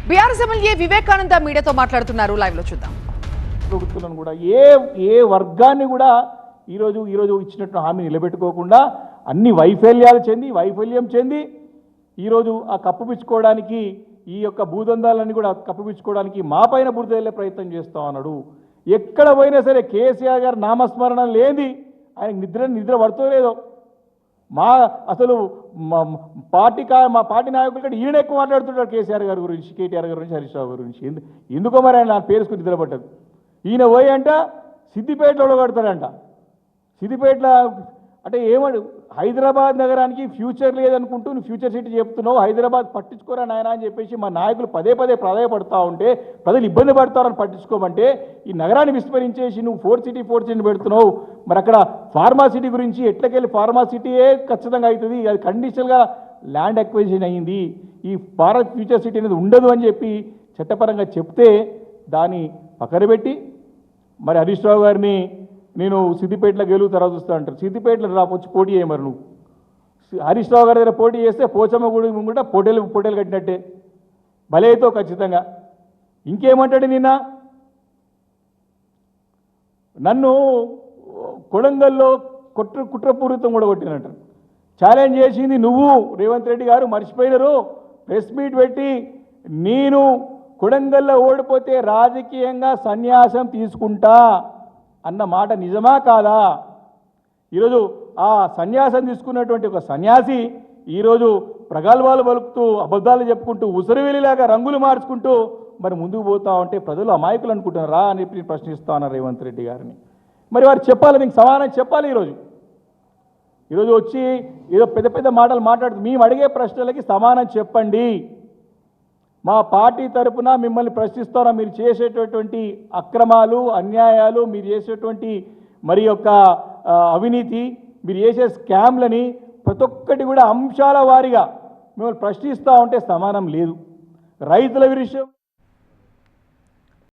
BRS MLA Vivekananda మీడియాతో మాట్లాడుతున్నారు. Live లో చూద్దాం. ప్రభుత్వం కూడా ఏ వర్గాన్ని కూడా ఈరోజు ఇచ్చినట్టు హామీ నిలబెట్టుకోకుండా అన్ని వైఫల్యం చెంది ఈరోజు ఆ కప్పుపిచ్చుకోవడానికి ఈ యొక్క భూదందాలన్నీ కూడా కప్పుపిచ్చుకోవడానికి మా పైన బురద వెళ్ళే ప్రయత్నం చేస్తా ఉన్నాడు. ఎక్కడ పోయినా సరే కేసీఆర్ గారు నామస్మరణ లేని ఆయన నిద్ర పడుతోలేదో అసలు మా పార్టీ నాయకులు కంటే ఈయన ఎక్కువ మాట్లాడుతుంటారు కేసీఆర్ గారి గురించి, కేటీఆర్ గారి గురించి, హరీష్ రావు గారి గురించి. ఎందుకో మరి ఆయన నా పేరుసుకుని నిద్రపట్టదు. ఈయన పోయి అంట సిద్దిపేటలో కడతాడంట. సిద్దిపేటలో అంటే ఏమడు హైదరాబాద్ నగరానికి ఫ్యూచర్ లేదనుకుంటూ నువ్వు ఫ్యూచర్ సిటీ చెప్తున్నావు, హైదరాబాద్ పట్టించుకోరా నాయన అని చెప్పేసి మా నాయకులు పదే ప్రాధాయపడతా ఉంటే ప్రజలు ఇబ్బంది పడతారని పట్టించుకోమంటే ఈ నగరాన్ని విస్మరించేసి నువ్వు ఫోర్త్ సిటీ పెడుతున్నావు. మరి అక్కడ ఫార్మా సిటీ గురించి ఎట్లకెళ్ళి ఫార్మా సిటీయే ఖచ్చితంగా అవుతుంది, అది కండిషనల్గా ల్యాండ్ అక్విజిషన్ అయ్యింది, ఈ భారత్ ఫ్యూచర్ సిటీ అనేది ఉండదు అని చెప్పి చట్టపరంగా చెప్తే దాన్ని పక్కన పెట్టి మరి హరీష్ రావు గారిని నేను సిద్దిపేటలో గెలుగుతారా చూస్తా అంటారు. సిద్దిపేటలో వచ్చి పోటీ చేయమరు నువ్వు. హరీష్ రావు గారి దగ్గర పోటీ చేస్తే పోచమ్మ గుడి ముంగట పొటేలు కట్టినట్టే భలేతో ఖచ్చితంగా. ఇంకేమంటాడు నన్ను కొడంగల్లో కుట్రపూరితం కూడా కొట్టినట్టు ఛాలెంజ్ చేసింది నువ్వు రేవంత్ రెడ్డి గారు మర్చిపోయినారు. ప్రెస్ మీట్ పెట్టి నేను కొడంగల్లో ఓడిపోతే రాజకీయంగా సన్యాసం తీసుకుంటా అన్న మాట నిజమా కాదా? ఈరోజు ఆ సన్యాసం తీసుకున్నటువంటి ఒక సన్యాసి ఈరోజు ప్రగల్భాలు పలుకుతూ అబద్ధాలు చెప్పుకుంటూ ఉసిరివెలిలాగా రంగులు మార్చుకుంటూ మరి ముందుకు పోతా ఉంటే ప్రజలు అమాయకులు అనుకుంటున్నారా అని చెప్పి ప్రశ్నిస్తా ఉన్నారు రేవంత్ రెడ్డి గారిని. మరి వారు చెప్పాలి, మీకు సమాధానం చెప్పాలి. ఈరోజు వచ్చి ఏదో పెద్ద మాటలు మాట్లాడుతూ మేము అడిగే ప్రశ్నలకి సమాధానం చెప్పండి. మా పార్టీ తరఫున మిమ్మల్ని ప్రశ్నిస్తారా, మీరు చేసేటటువంటి అక్రమాలు, అన్యాయాలు, మీరు చేసేటువంటి మరి యొక్క అవినీతి, మీరు చేసే స్కామ్లని ప్రతి ఒక్కటి కూడా అంశాల వారీగా మిమ్మల్ని ప్రశ్నిస్తూ ఉంటే సమానం లేదు. రైతుల విషయం